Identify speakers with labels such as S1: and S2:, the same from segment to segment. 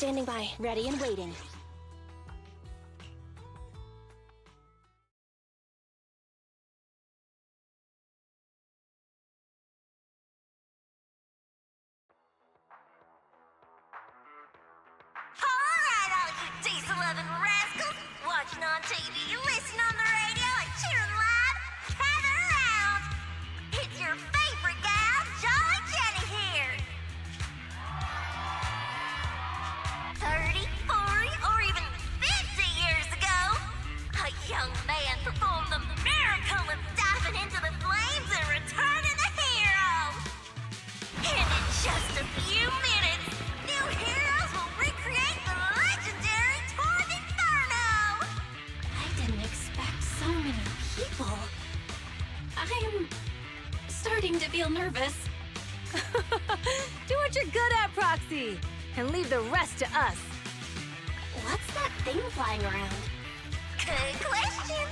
S1: Standing by, ready and waiting.
S2: Alright, all you diesel-loving rascals, watching on TV, listening on the radio, and cheering live, gather around! It's your favorite gal, Jolly Jenny here! 30, 40, or even 50 years ago, a young man performed the miracle of diving into the flames and returning a hero! And in just a few minutes, new heroes will recreate the legendary Tour Inferno!
S1: I didn't expect so many people. I'm starting to feel nervous.
S3: Do what you're good at, Proxy, and leave the rest to us.
S1: What's that thing flying around?
S2: Good question.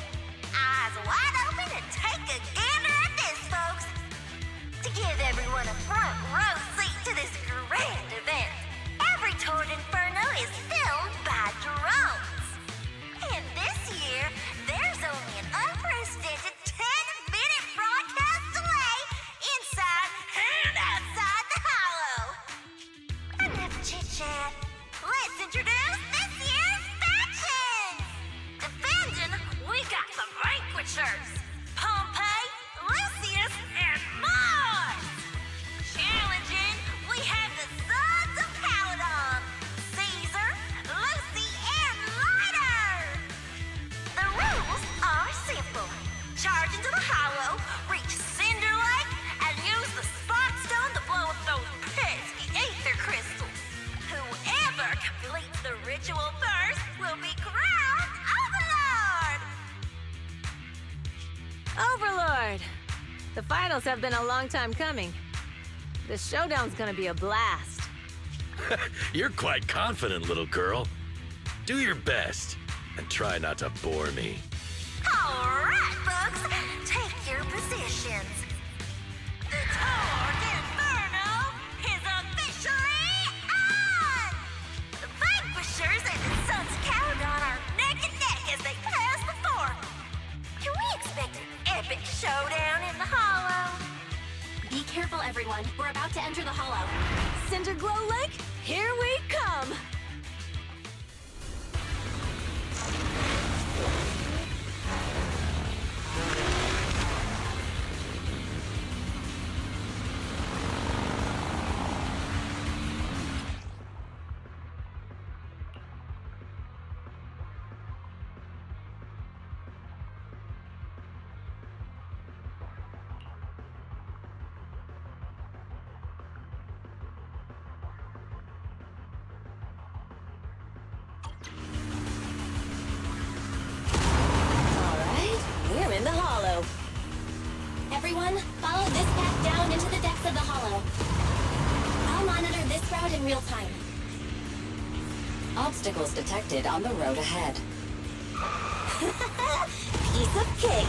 S2: Eyes wide open and take a gander at this, folks. To give everyone a front row seat to this grand event, every Tour Inferno is filmed by drones. And this year, there's only an unprecedented 10-minute broadcast delay inside and outside the hollow. Enough chit-chat. Let's introduce this year's factions! Defending, we got the Vanquishers, Pompey, Lucius, and Mars! Challenging, we have the Sons of Paladon, Caesar, Lucy, and Lighter! The rules are simple. Charge into the hollow, reach Cinder Lake, and use the Spot Stone to blow up those pesky ether crystals. Whoever completes the ritual first will be crowned Overlord!
S3: Overlord! The finals have been a long time coming. The showdown's gonna be a blast.
S4: You're quite confident, little girl. Do your best, and try not to bore me.
S2: All right, folks, take your positions. The Tour Inferno is officially on! The Vanquishers and the Sons of Caladon are neck and neck as they pass the fort. Can we expect an epic showdown in the hollow?
S1: Be careful, everyone. We're about to enter the hollow.
S3: Cinder Glow Lake, here we come! We're in the hollow.
S1: Everyone, follow this path down into the depths of the hollow. I'll monitor this route in real time.
S5: Obstacles detected on the road ahead.
S1: Piece of cake.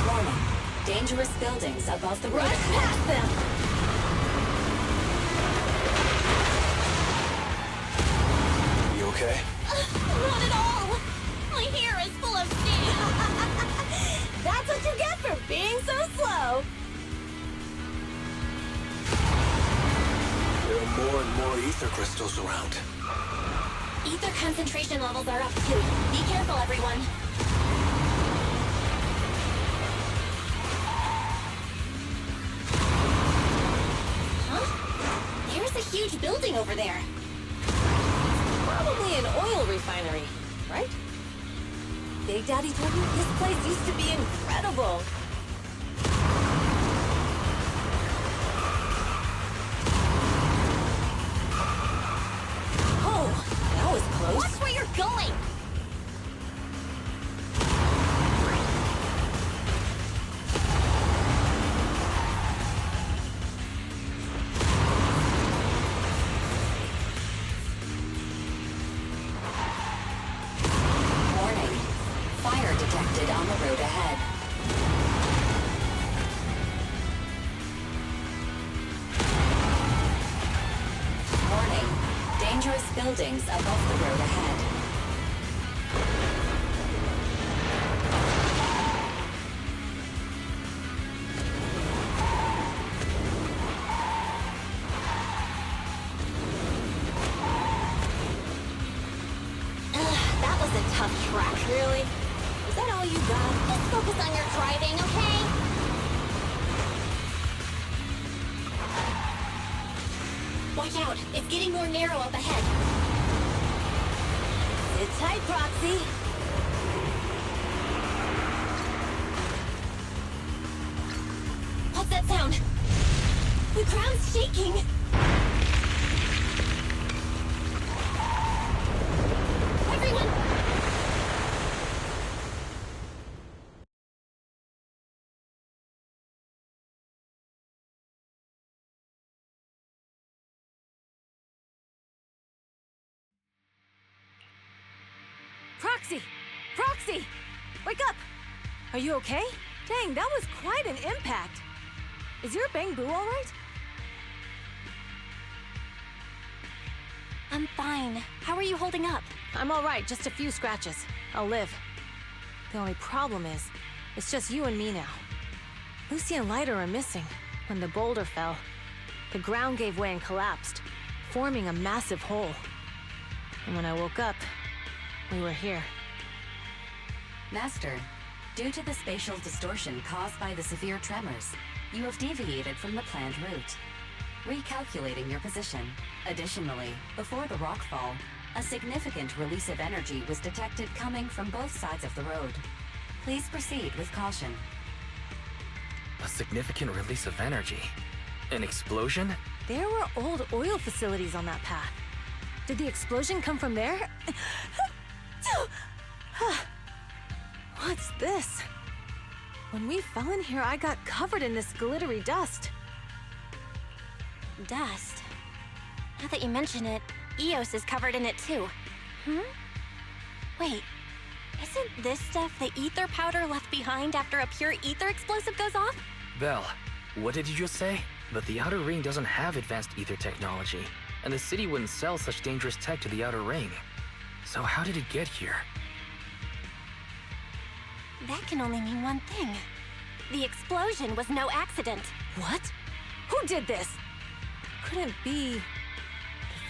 S5: Warning. Dangerous buildings above the road
S3: Rush
S5: ahead.
S3: past them!
S4: You okay?
S1: Not at all. My hair is full of steam.
S3: That's what you get for being so slow!
S4: There are more and more ether crystals around.
S1: Ether concentration levels are up too. Be careful, everyone. Huh? There's a huge building over there.
S3: Probably an oil refinery, right? Big Daddy told me this place used to be incredible. Oh, that was close.
S1: Watch where you're going!
S5: Warning. Fire detected on the road ahead. Dangerous buildings above the road ahead.
S1: That was a tough track.
S3: Really? Is that all you got?
S1: Just focus on your driving, okay? Watch out. It's getting more narrow up ahead.
S3: Sit tight, Proxy.
S1: What's that sound? The ground's shaking. Everyone!
S3: Proxy! Proxy! Wake up! Are you okay? Dang, that was quite an impact. Is your bang boo all right?
S1: I'm fine. How are you holding up?
S3: I'm all right, just a few scratches. I'll live. The only problem is, it's just you and me now. Lucy and Leiter are missing. When the boulder fell, the ground gave way and collapsed, forming a massive hole. And when I woke up, we were here.
S5: Master, due to the spatial distortion caused by the severe tremors, you have deviated from the planned route. Recalculating your position. Additionally, before the rockfall, a significant release of energy was detected coming from both sides of the road. Please proceed with caution.
S6: A significant release of energy? An explosion?
S3: There were old oil facilities on that path. Did the explosion come from there? What's this? When we fell in here, I got covered in this glittery dust.
S1: Dust. Now that you mention it, Eos is covered in it too. Wait, isn't this stuff the ether powder left behind after a pure ether explosive goes off?
S6: Belle, what did you just say? But the Outer Ring doesn't have advanced ether technology, and the city wouldn't sell such dangerous tech to the Outer Ring. So how did it get here?
S1: That can only mean one thing. The explosion was no accident.
S3: What? Who did this? Couldn't be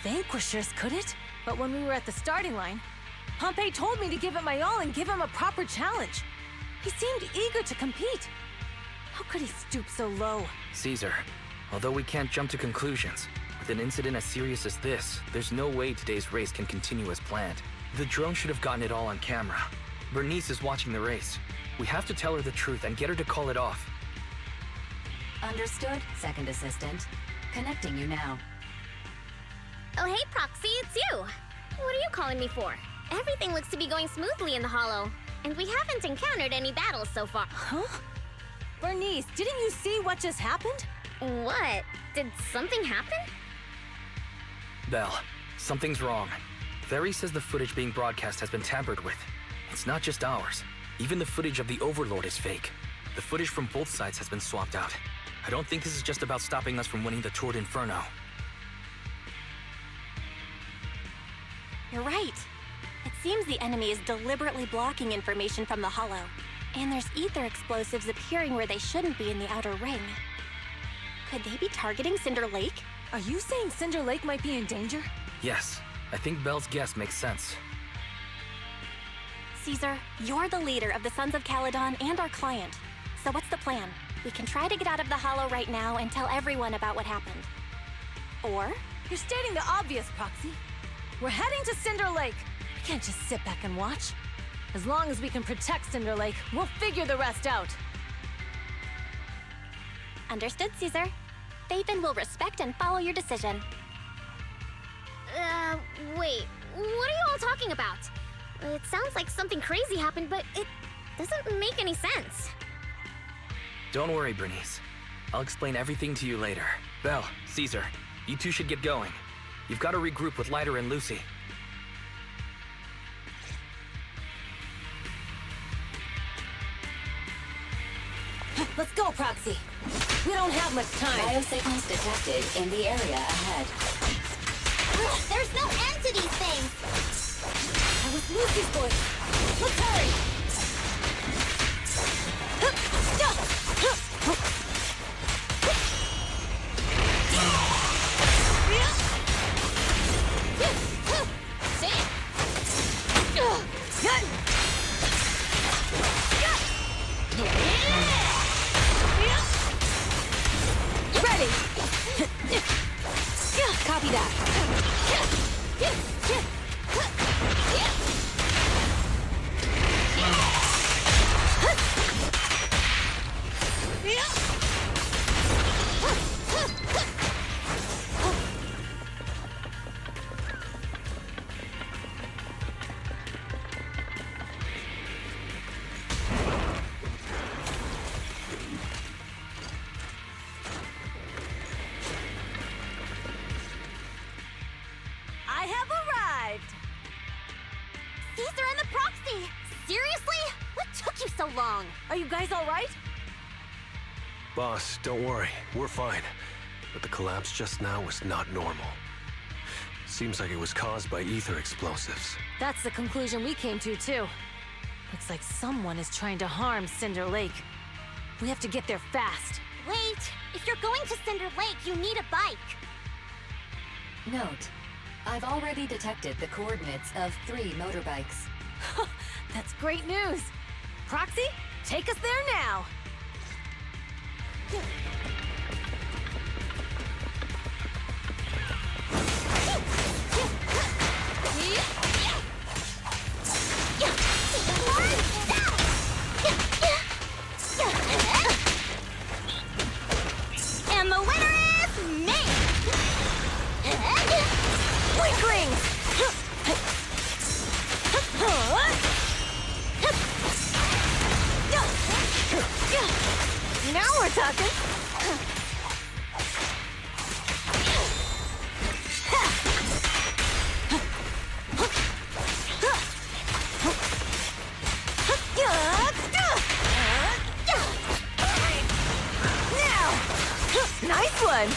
S3: the Vanquishers, could it? But when we were at the starting line, Pompey told me to give it my all and give him a proper challenge. He seemed eager to compete. How could he stoop so low?
S6: Caesar, although we can't jump to conclusions, with an incident as serious as this, there's no way today's race can continue as planned. The drone should have gotten it all on camera. Bernice is watching the race. We have to tell her the truth and get her to call it off.
S5: Understood, second assistant. Connecting you now.
S2: Oh, hey, Proxy, it's you. What are you calling me for? Everything looks to be going smoothly in the Hollow, and we haven't encountered any battles so far.
S3: Huh? Bernice, didn't you see what just happened?
S2: What? Did something happen?
S6: Belle, something's wrong. Very says the footage being broadcast has been tampered with. It's not just ours. Even the footage of the Overlord is fake. The footage from both sides has been swapped out. I don't think this is just about stopping us from winning the Tour d'Inferno.
S1: You're right. It seems the enemy is deliberately blocking information from the Hollow. And there's ether explosives appearing where they shouldn't be in the Outer Ring. Could they be targeting Cinder Lake?
S3: Are you saying Cinder Lake might be in danger?
S6: Yes, I think Belle's guess makes sense.
S1: Caesar, you're the leader of the Sons of Caledon and our client. So what's the plan? We can try to get out of the Hollow right now and tell everyone about what happened. Or
S3: You're stating the obvious, Proxy. We're heading to Cinder Lake. We can't just sit back and watch. As long as we can protect Cinder Lake, we'll figure the rest out.
S1: understood, Caesar. Phaethon will respect and follow your decision.
S2: Wait. What are you all talking about? It sounds like something crazy happened, but it doesn't make any sense.
S6: Don't worry, Bernice. I'll explain everything to you later. Belle, Caesar, you two should get going. You've got to regroup with Leiter and Lucy.
S3: Let's go, Proxy. We don't have much time.
S5: Biosignals detected in the area ahead.
S2: There's no end to these things!
S3: That was Lucy's voice. Let's hurry! Ready! Copy that. I have arrived!
S2: Caesar and the proxy! Seriously? What took you so long?
S3: Are you guys all right?
S7: Boss, don't worry. We're fine. But the collapse just now was not normal. Seems like it was caused by ether explosives.
S3: That's the conclusion we came to, too. Looks like someone is trying to harm Cinder Lake. We have to get there fast.
S2: Wait, if you're going to Cinder Lake, you need a bike.
S5: Note, I've already detected the coordinates of 3 motorbikes.
S3: That's great news. Proxy, take us there now.
S2: And the winner is me!
S3: Winkling! Now we're talking. Now! Nice one!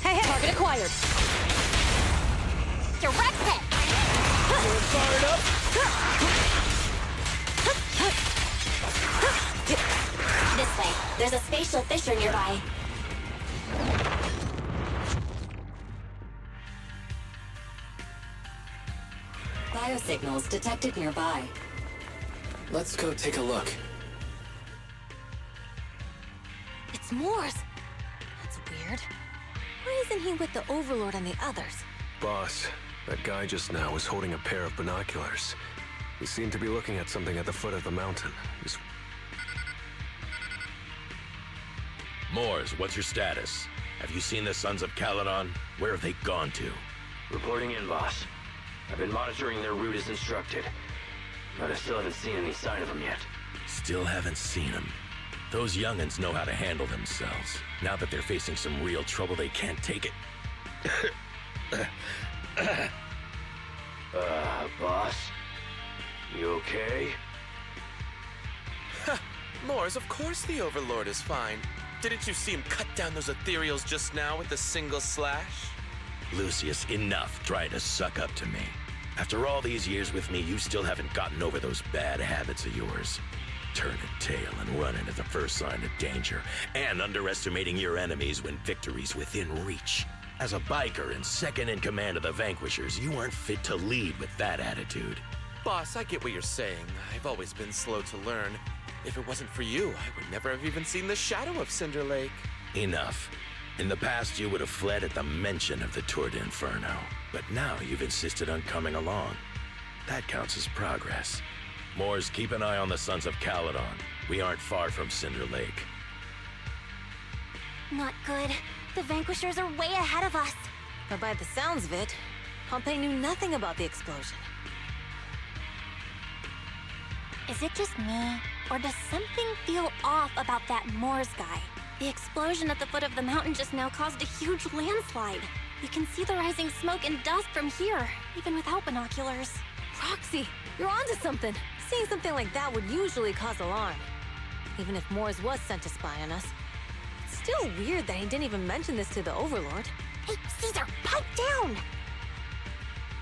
S3: Hey, target acquired.
S2: Direct hit!
S3: You're fired up.
S1: This way. There's a spatial fissure nearby.
S5: Biosignals detected nearby.
S6: Let's go take a look.
S3: It's Moore's. That's weird. Why isn't he with the Overlord and the others?
S7: Boss, that guy just now was holding a pair of binoculars. He seemed to be looking at something at the foot of the mountain.
S4: Moors, what's your status? Have you seen the Sons of Caledon? Where have they gone to?
S8: Reporting in, boss. I've been monitoring their route as instructed, but I still haven't seen any sign of them yet.
S4: Still haven't seen them. Those young'uns know how to handle themselves. Now that they're facing some real trouble, they can't take it.
S8: Boss? You okay?
S9: Moors, of course the Overlord is fine. Didn't you see him cut down those ethereals just now with a single slash?
S4: Lucius, enough trying to suck up to me. After all these years with me, you still haven't gotten over those bad habits of yours. Turning tail and running at the first sign of danger, and underestimating your enemies when victory's within reach. As a biker and second in command of the Vanquishers, you aren't fit to lead with that attitude.
S9: Boss, I get what you're saying. I've always been slow to learn. If it wasn't for you, I would never have even seen the shadow of Cinder Lake.
S4: Enough. In the past, you would have fled at the mention of the Tour de Inferno. But now you've insisted on coming along. That counts as progress. Moors, keep an eye on the Sons of Caledon. We aren't far from Cinder Lake.
S2: Not good. The Vanquishers are way ahead of us.
S3: But by the sounds of it, Pompey knew nothing about the explosion.
S1: Is it just me, or does something feel off about that Moors guy? The explosion at the foot of the mountain just now caused a huge landslide. You can see the rising smoke and dust from here, even without binoculars.
S3: Roxy, you're onto something. Seeing something like that would usually cause alarm. Even if Morse was sent to spy on us. It's still weird that he didn't even mention this to the Overlord.
S1: Hey, Caesar, pipe down!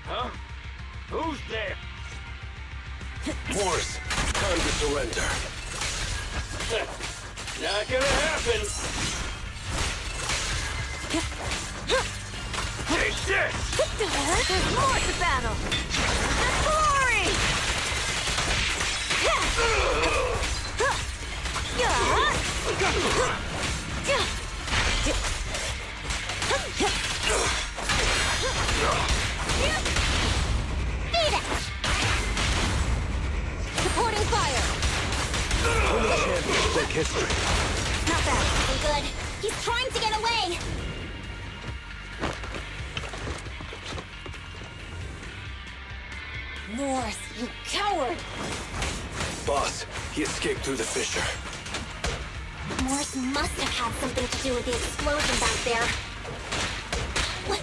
S8: Huh? Who's there?
S7: Morse, time to surrender.
S8: Not gonna happen. Take this!
S3: There's more to battle! Glory! Supporting fire!
S7: Only champions make history.
S1: Not bad. I'm good. He's trying to get away!
S3: Morse, you coward!
S7: Boss, he escaped through the fissure.
S1: Morse must have had something to do with the explosion back there. What?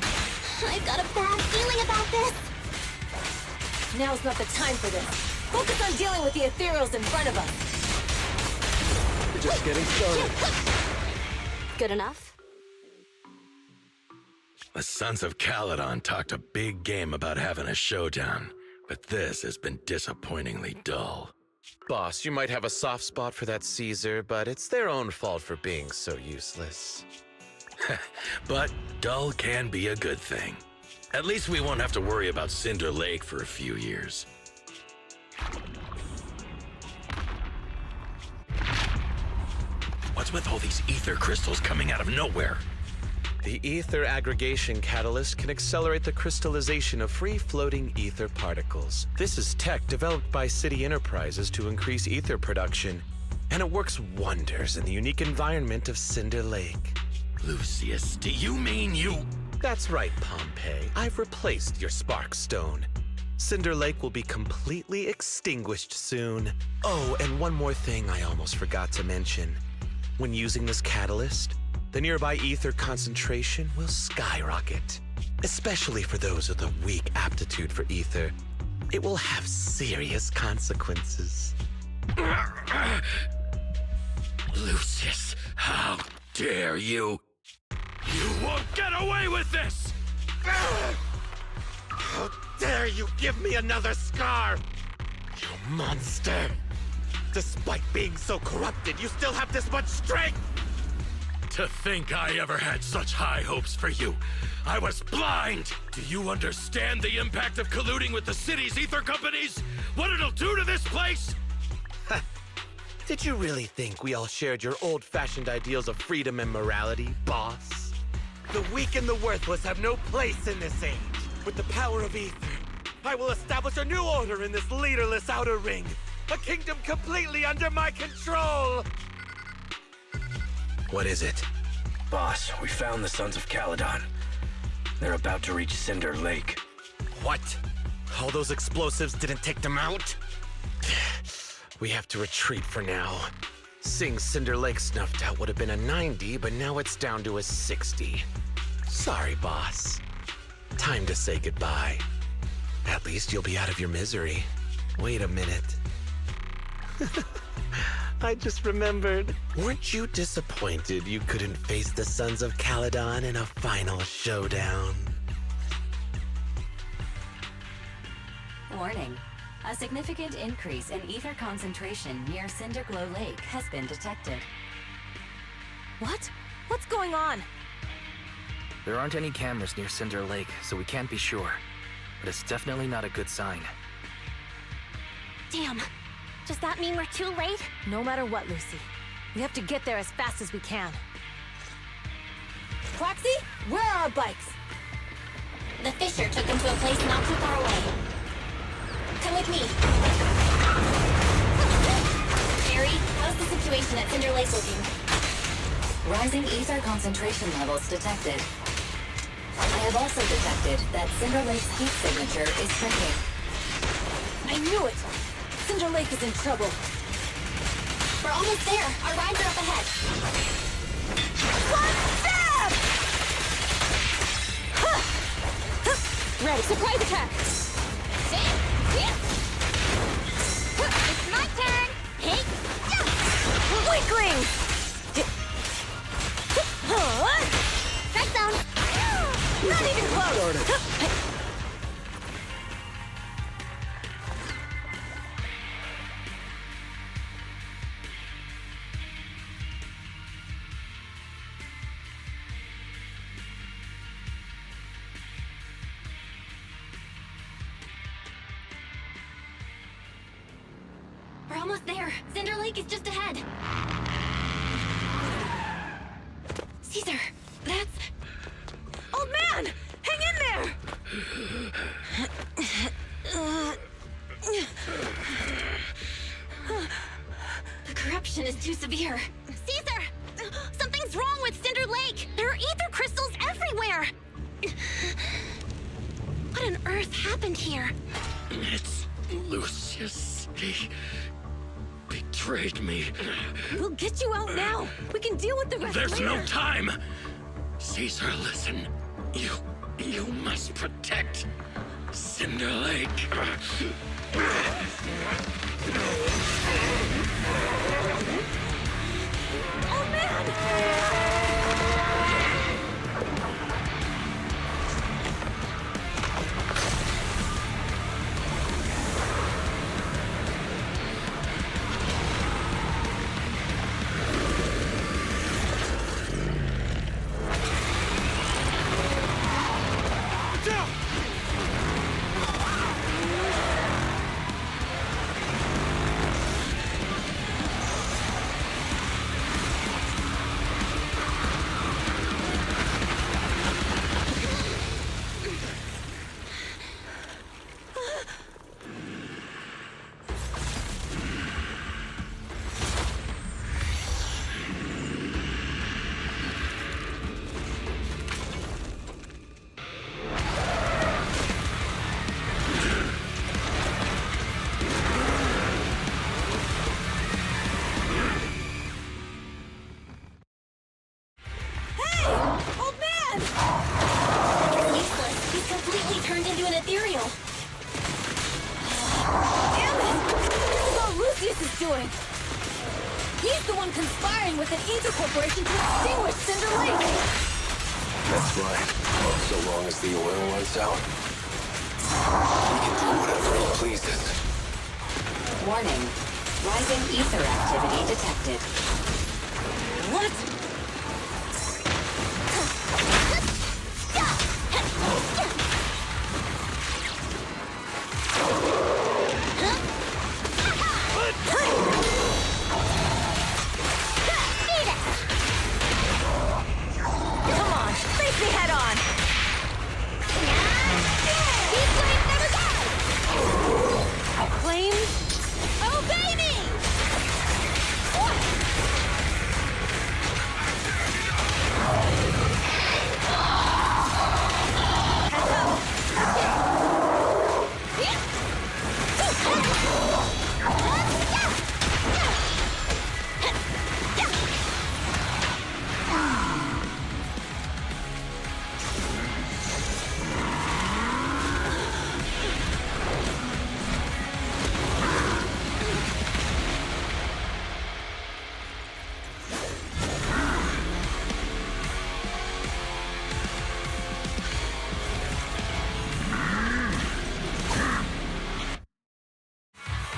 S1: I've got a bad feeling about this.
S3: Now's not the time for this. Focus on dealing with the ethereals in front of us.
S7: We're just getting started.
S1: Good enough?
S4: The Sons of Caledon talked a big game about having a showdown, but this has been disappointingly dull.
S9: Boss, you might have a soft spot for that Caesar, but it's their own fault for being so useless.
S4: But dull can be a good thing. At least we won't have to worry about Cinder Lake for a few years. What's with all these ether crystals coming out of nowhere?
S9: The ether aggregation catalyst can accelerate the crystallization of free-floating ether particles. This is tech developed by City Enterprises to increase ether production, and it works wonders in the unique environment of Cinder Lake.
S4: Lucius, do you mean you...
S9: That's right, Pompeii. I've replaced your spark stone. Cinder Lake will be completely extinguished soon. Oh, and one more thing I almost forgot to mention. When using this catalyst, the nearby ether concentration will skyrocket. Especially for those with a weak aptitude for ether. It will have serious consequences.
S4: Lucius, how dare you? You won't get away with this!
S9: How dare you give me another scar! You monster! Despite being so corrupted, you still have this much strength!
S4: To think I ever had such high hopes for you. I was blind! Do you understand the impact of colluding with the city's ether companies? What it'll do to this place?
S9: Did you really think we all shared your old-fashioned ideals of freedom and morality, boss? The weak and the worthless have no place in this age. With the power of ether, I will establish a new order in this leaderless outer ring. A kingdom completely under my control!
S6: What is it? Boss, we found the Sons of Caledon. They're about to reach Cinder Lake.
S9: What? All those explosives didn't take them out? We have to retreat for now. Seeing Cinder Lake snuffed out would have been a 90, but now it's down to a 60. Sorry, boss. Time to say goodbye. At least you'll be out of your misery. Wait a minute. I just remembered. Weren't you disappointed you couldn't face the Sons of Caledon in a final showdown?
S5: Warning. A significant increase in ether concentration near Cinderglow Lake has been detected.
S3: What? What's going on?
S6: There aren't any cameras near Cinder Lake, so we can't be sure. But it's definitely not a good sign.
S1: Damn. Does that mean we're too late?
S3: No matter what, Lucy. We have to get there as fast as we can. Proxy, where are our bikes?
S1: The fissure took them to a place not too far away. Come with me. Barry, how's the situation at Cinder Lake looking?
S5: Rising ether concentration levels detected. I have also detected that Cinder Lake's heat signature is shrinking.
S3: I knew it! Cinder Lake is in trouble.
S1: We're almost there. Our rides are up ahead.
S3: One step! Ha! ready. Surprise attack!
S2: It's my turn. Hey,
S3: Weakling!
S2: strike zone.
S3: Not even close!
S1: We're almost there. Cinder Lake is just ahead. Caesar, that's...
S3: Old man! Hang in there!
S1: The corruption is too severe.
S2: Caesar, something's wrong with Cinder Lake. There are ether crystals everywhere. What on earth happened here?
S4: It's Lucius. He betrayed me.
S3: We'll get you out now. We can deal with the rest
S4: There's
S3: later.
S4: no time. Caesar, listen. You must protect Cinder Lake.
S3: Oh man!
S1: turned into an ethereal.
S3: Damn it! This is all Lucius is doing. He's the one conspiring with an ether corporation to extinguish Cinder Lake.
S7: That's right. So long as the oil runs out, we can do whatever he pleases.
S5: Warning. Rising ether activity detected.
S3: What? Come on, face me head on. Flames? Obey me!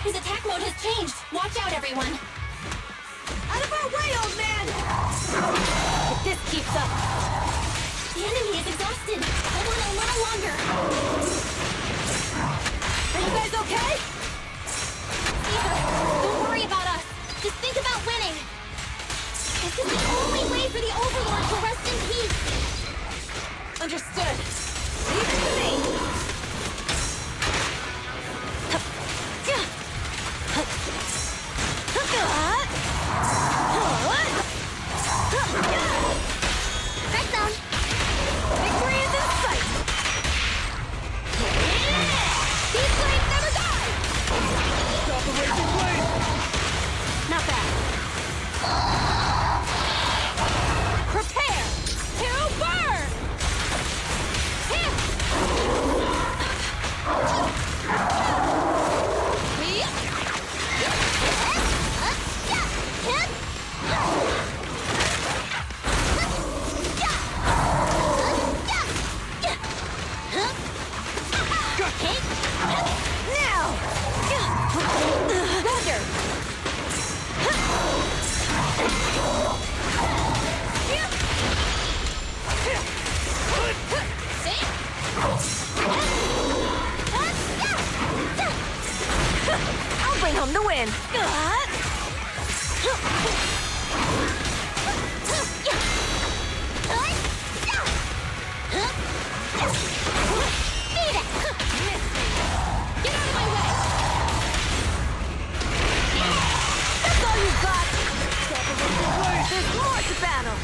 S1: His attack mode has changed. Watch out, everyone.
S3: Out of our way, old man! If this keeps up...
S1: The enemy is exhausted. Hold on a little longer.
S3: Are you guys okay?
S1: Caesar, don't worry about us. Just think about winning. This is the only way for the Overlord to rest in peace.
S3: Understood. Leave it to me!
S2: Strike zone.
S3: Victory is in sight!
S2: These flames never die!
S7: Stop the raging blade!
S3: Not bad. Prepare to burn! Now! Thunder! I'll bring home the win! There's more to battle!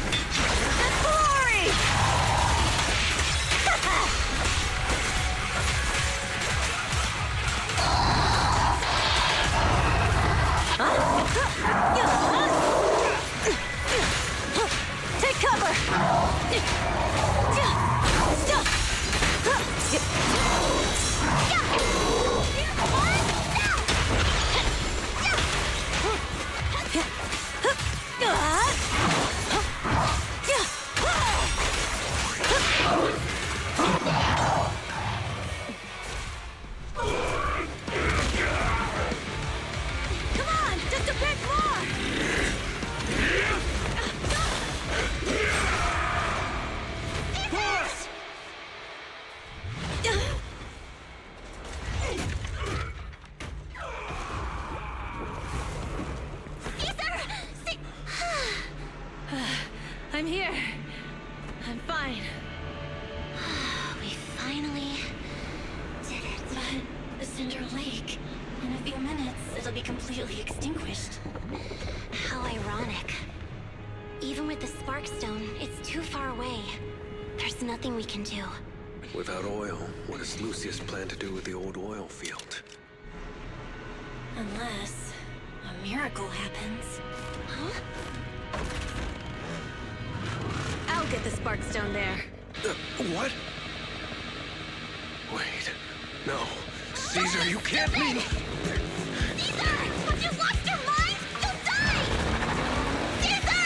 S3: The glory! Take cover! Come on, just a bit more! I'm here. I'm fine.
S1: We finally did it. But Cinder Lake, in a few minutes, it'll be completely extinguished. How ironic. Even with the Spark Stone, it's too far away. There's nothing we can do.
S7: Without oil, what does Lucius plan to do with the old oil field?
S1: Unless a miracle happens. Huh?
S3: I'll get the Sparkstone there.
S7: What? Wait. No. Caesar, you can't mean...
S2: Caesar! Have you lost your mind? You'll die! Caesar!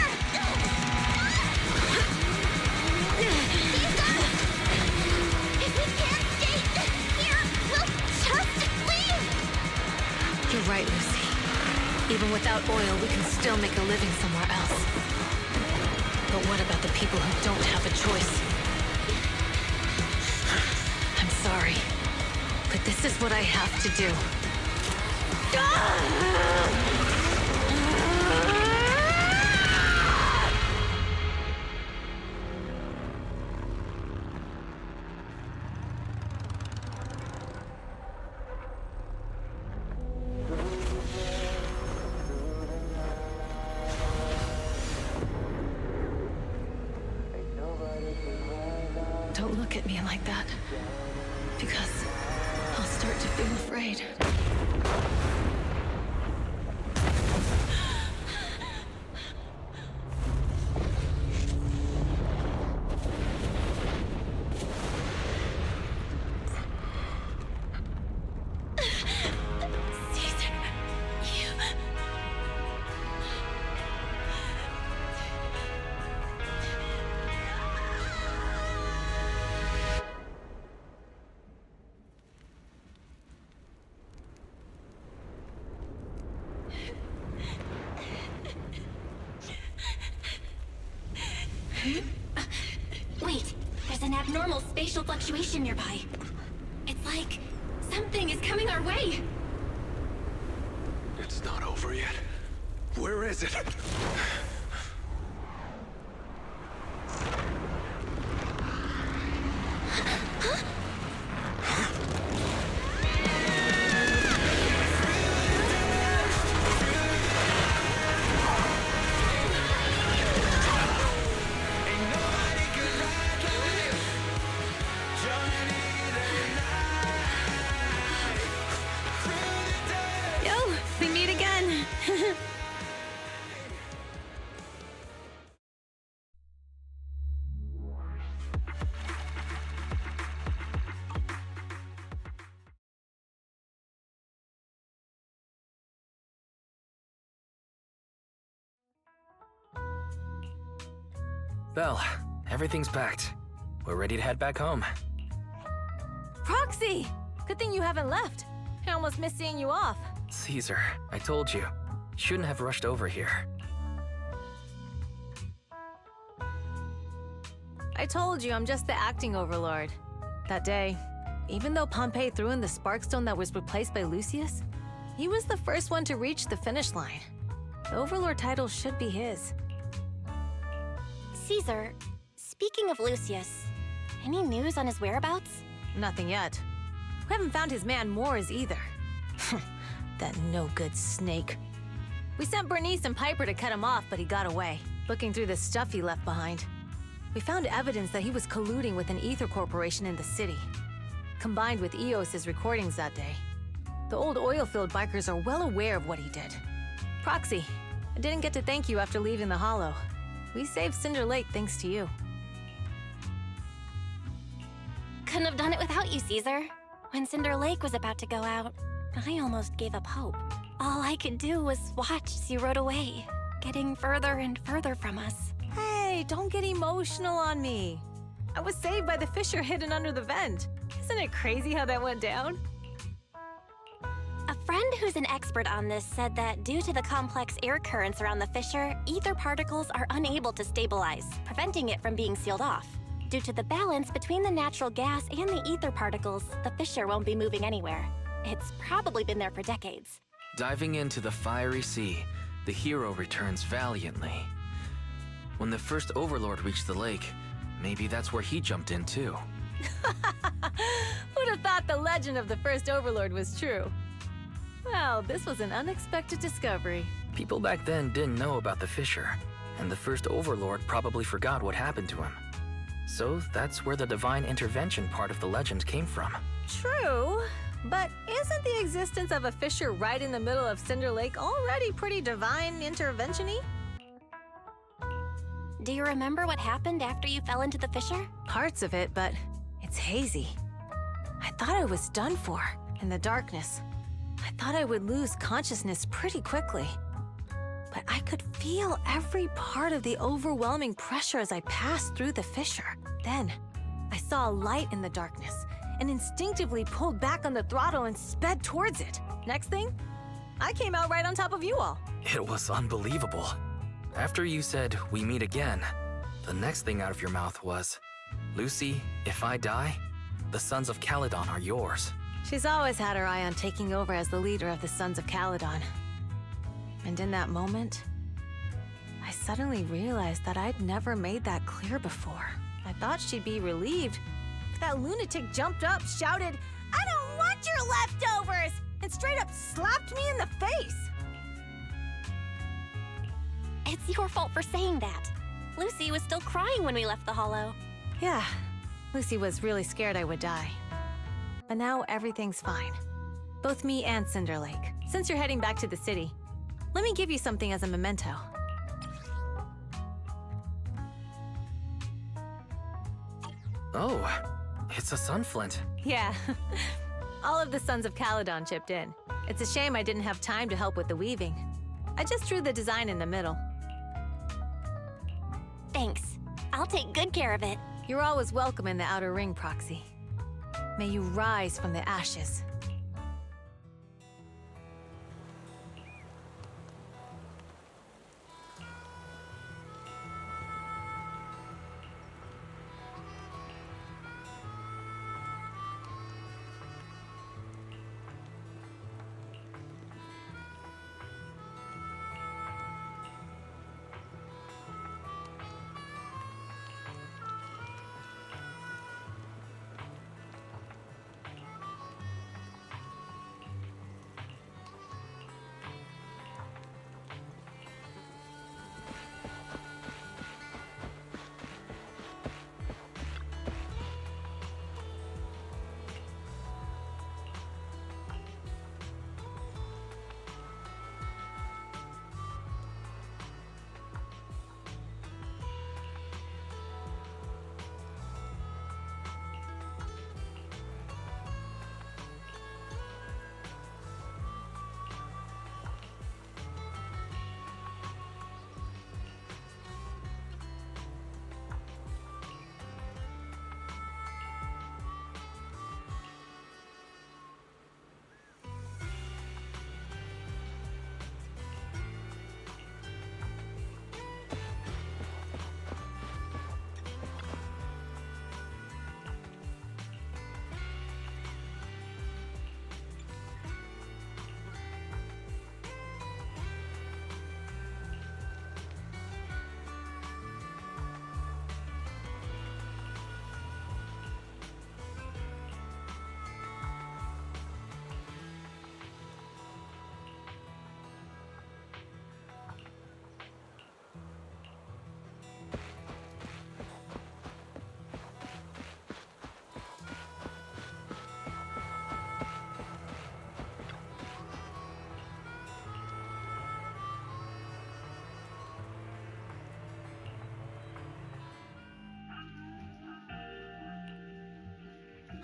S2: Caesar! If we can't stay here, we'll just leave!
S3: You're right, Lucy. Even without oil, we can still make a living somewhere else. But what about the people who don't have a choice? I'm sorry, but this is what I have to do. Don't look at me like that, because I'll start to feel afraid.
S1: Caesar, you... Wait, there's an abnormal spatial fluctuation nearby. It's like something is coming our way.
S7: It's not over yet. Where is it?
S3: Yo, we meet again.
S6: Belle, everything's packed. We're ready to head back home.
S3: Proxy! Good thing you haven't left. I almost missed seeing you off.
S6: Caesar, I told you. Shouldn't have rushed over here.
S3: I told you I'm just the acting overlord. That day, even though Pompey threw in the Sparkstone that was replaced by Lucius, he was the first one to reach the finish line. The overlord title should be his.
S1: Caesar, speaking of Lucius, any news on his whereabouts?
S3: Nothing yet. We haven't found his man Moores either. That no-good snake. We sent Bernice and Piper to cut him off, but he got away, looking through the stuff he left behind. We found evidence that he was colluding with an ether corporation in the city, combined with Eos's recordings that day. The old oil-field bikers are well aware of what he did. Proxy, I didn't get to thank you after leaving the Hollow. We saved Cinder Lake thanks to you.
S1: Couldn't have done it without you, Caesar. When Cinder Lake was about to go out, I almost gave up hope. All I could do was watch as you rode away, getting further and further from us.
S3: Hey, don't get emotional on me. I was saved by the fissure hidden under the vent. Isn't it crazy how that went down?
S1: A friend who's an expert on this said that due to the complex air currents around the fissure, ether particles are unable to stabilize, preventing it from being sealed off. Due to the balance between the natural gas and the ether particles, the fissure won't be moving anywhere. It's probably been there for decades.
S6: Diving into the fiery sea, the hero returns valiantly. When the first overlord reached the lake, maybe that's where he jumped in too.
S3: Who'd have thought the legend of the first overlord was true? Well, this was an unexpected discovery.
S6: People back then didn't know about the fissure, and the first overlord probably forgot what happened to him. So that's where the divine intervention part of the legend came from.
S3: True, but isn't the existence of a fissure right in the middle of Cinder Lake already pretty divine intervention-y?
S1: Do you remember what happened after you fell into the fissure?
S3: Parts of it, but it's hazy. I thought I was done for in the darkness. I thought I would lose consciousness pretty quickly. But I could feel every part of the overwhelming pressure as I passed through the fissure. Then, I saw a light in the darkness and instinctively pulled back on the throttle and sped towards it. Next thing, I came out right on top of you all.
S6: It was unbelievable. After you said, "We meet again," the next thing out of your mouth was, "Lucy, if I die, the Sons of Caledon are yours."
S3: She's always had her eye on taking over as the leader of the Sons of Caledon. And in that moment, I suddenly realized that I'd never made that clear before. I thought she'd be relieved, but that lunatic jumped up, shouted, "I don't want your leftovers!" and straight up slapped me in the face.
S1: It's your fault for saying that. Lucy was still crying when we left the Hollow.
S3: Yeah, Lucy was really scared I would die. But now everything's fine. Both me and Cinder Lake. Since you're heading back to the city, let me give you something as a memento.
S6: Oh, it's a sunflint.
S3: Yeah, all of the Sons of Caledon chipped in. It's a shame I didn't have time to help with the weaving. I just drew the design in the middle.
S1: Thanks. I'll take good care of it.
S3: You're always welcome in the Outer Ring, Proxy. May you rise from the ashes.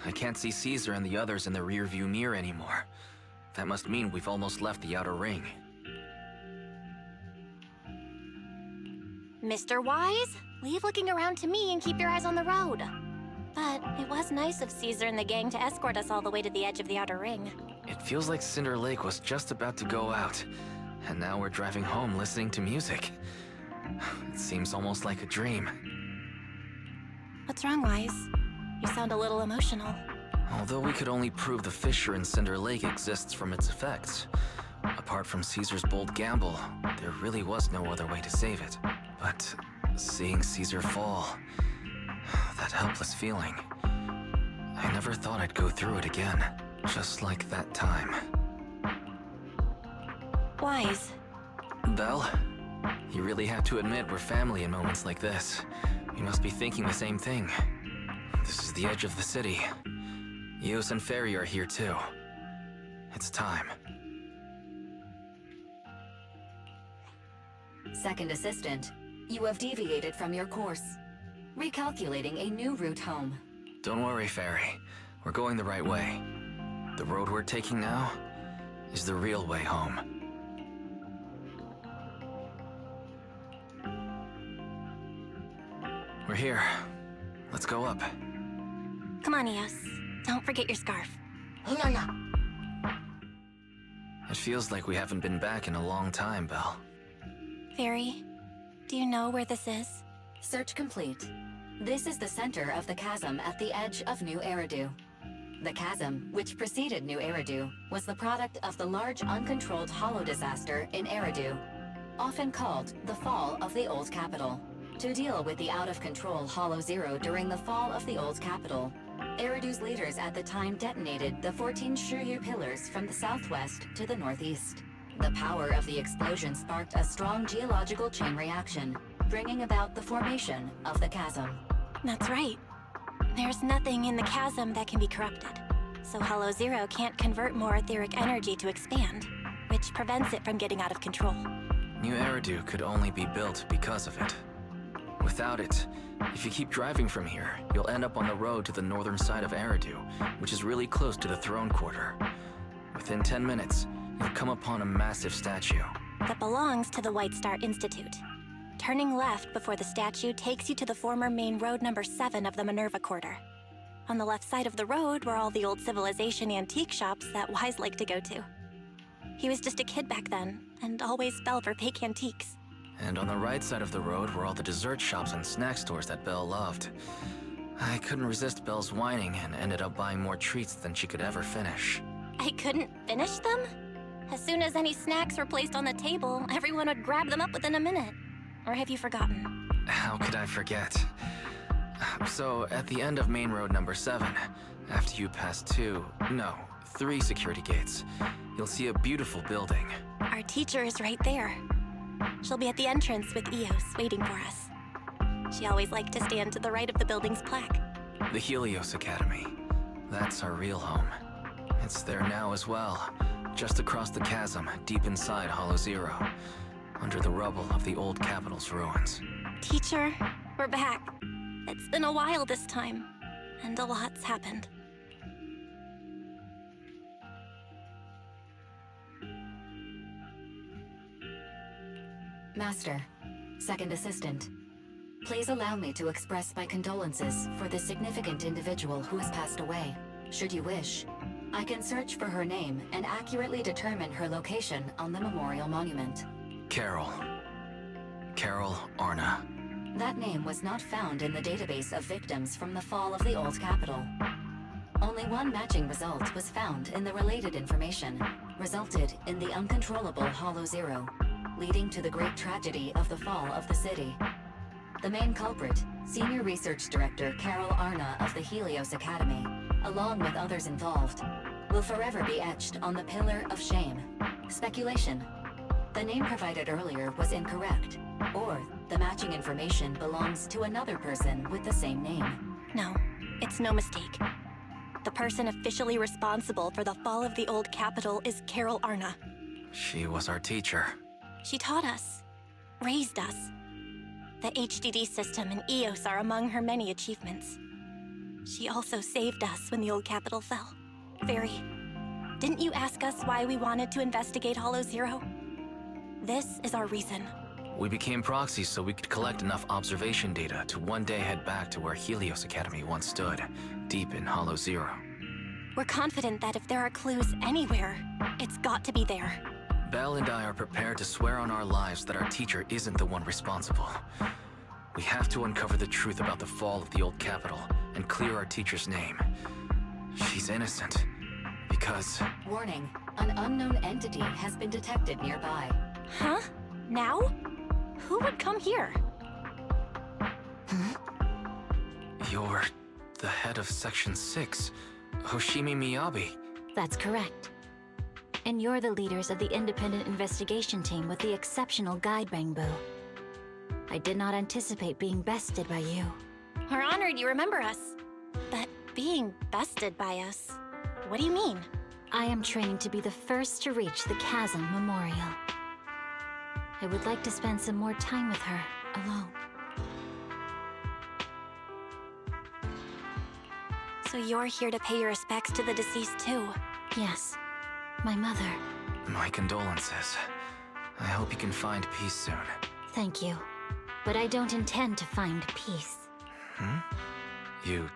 S6: I can't see Caesar and the others in the rearview mirror anymore. That must mean we've almost left the outer ring.
S1: Mr. Wise, leave looking around to me and keep your eyes on the road. But it was nice of Caesar and the gang to escort us all the way to the edge of the outer ring.
S6: It feels like Cinder Lake was just about to go out, and now we're driving home listening to music. It seems almost like a dream.
S1: What's wrong, Wise? You sound a little emotional.
S6: Although we could only prove the fissure in Cinder Lake exists from its effects, apart from Caesar's bold gamble, there really was no other way to save it. But seeing Caesar fall, that helpless feeling, I never thought I'd go through it again, just like that time.
S1: Wise.
S6: Belle, you really have to admit we're family in moments like this. You must be thinking the same thing. This is the edge of the city. Eos and Ferry are here too. It's time.
S5: Second assistant, you have deviated from your course. Recalculating a new route home.
S6: Don't worry, Ferry. We're going the right way. The road we're taking now is the real way home. We're here. Let's go up.
S1: Come on, Eos. Don't forget your scarf.
S6: It feels like we haven't been back in a long time, Belle.
S1: Fairy, do you know where this is?
S5: Search complete. This is the center of the chasm at the edge of New Eridu. The chasm, which preceded New Eridu, was the product of the large uncontrolled hollow disaster in Eridu, often called the fall of the Old Capital. To deal with the out-of-control Hollow Zero during the fall of the Old Capital, Eridu's leaders at the time detonated the 14 Shuryu pillars from the southwest to the northeast. The power of the explosion sparked a strong geological chain reaction, bringing about the formation of the chasm.
S1: That's right. There's nothing in the chasm that can be corrupted, so Hollow Zero can't convert more etheric energy to expand, which prevents it from getting out of control.
S6: New Eridu could only be built because of it. Without it, if you keep driving from here, you'll end up on the road to the northern side of Eridu, which is really close to the throne quarter. Within 10 minutes, you'll come upon a massive statue.
S1: That belongs to the White Star Institute. Turning left before the statue takes you to the former main road number 7 of the Minerva Quarter. On the left side of the road were all the old civilization antique shops that Wise liked to go to. He was just a kid back then, and always fell for fake antiques.
S6: And on the right side of the road were all the dessert shops and snack stores that Belle loved. I couldn't resist Belle's whining and ended up buying more treats than she could ever finish.
S1: I couldn't finish them? As soon as any snacks were placed on the table, everyone would grab them up within a minute. Or have you forgotten?
S6: How could I forget? So, at the end of main road number 7, after you pass 3 security gates, you'll see a beautiful building.
S1: Our teacher is right there. She'll be at the entrance with Eos waiting for us. She always liked to stand to the right of the building's plaque.
S6: The Helios Academy. That's our real home. It's there now as well, just across the chasm, deep inside Hollow Zero, under the rubble of the old capital's ruins.
S1: Teacher, we're back. It's been a while this time, and a lot's happened.
S5: Master, second assistant, please allow me to express my condolences for the significant individual who has passed away. Should you wish, I can search for her name and accurately determine her location on the memorial monument.
S6: Carol Arna.
S5: That name was not found in the database of victims from the fall of the Old Capital. Only one matching result was found in the related information, resulted in the uncontrollable Hollow Zero, leading to the great tragedy of the fall of the city. The main culprit, Senior Research Director Carol Arna of the Helios Academy, along with others involved, will forever be etched on the Pillar of Shame. Speculation. The name provided earlier was incorrect, or the matching information belongs to another person with the same name.
S1: No, it's no mistake. The person officially responsible for the fall of the Old Capital is Carol Arna.
S6: She was our teacher.
S1: She taught us, raised us. The HDD system and EOS are among her many achievements. She also saved us when the old capital fell. Very. Didn't you ask us why we wanted to investigate Hollow Zero? This is our reason.
S6: We became proxies so we could collect enough observation data to one day head back to where Helios Academy once stood, deep in Hollow Zero.
S1: We're confident that if there are clues anywhere, it's got to be there.
S6: Belle and I are prepared to swear on our lives that our teacher isn't the one responsible. We have to uncover the truth about the fall of the old capital and clear our teacher's name. She's innocent. Because...
S5: Warning, an unknown entity has been detected nearby.
S1: Huh? Now? Who would come here?
S6: You're the head of Section 6, Hoshimi Miyabi.
S10: That's correct. And you're the leaders of the independent investigation team with the exceptional guide Bangbu. I did not anticipate being bested by you.
S1: We're honored you remember us. But being bested by us, what do you mean?
S10: I am trained to be the first to reach the Chasm Memorial. I would like to spend some more time with her, alone.
S1: So you're here to pay your respects to the deceased too?
S10: Yes, my mother.
S6: My condolences. I hope you can find peace soon.
S10: Thank you. But I don't intend to find peace.
S6: You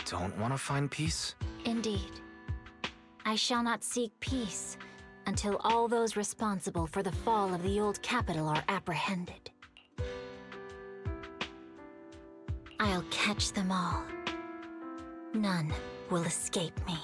S6: don't want to find peace?
S10: Indeed. I shall not seek peace until all those responsible for the fall of the old capital are apprehended. I'll catch them all. None will escape me.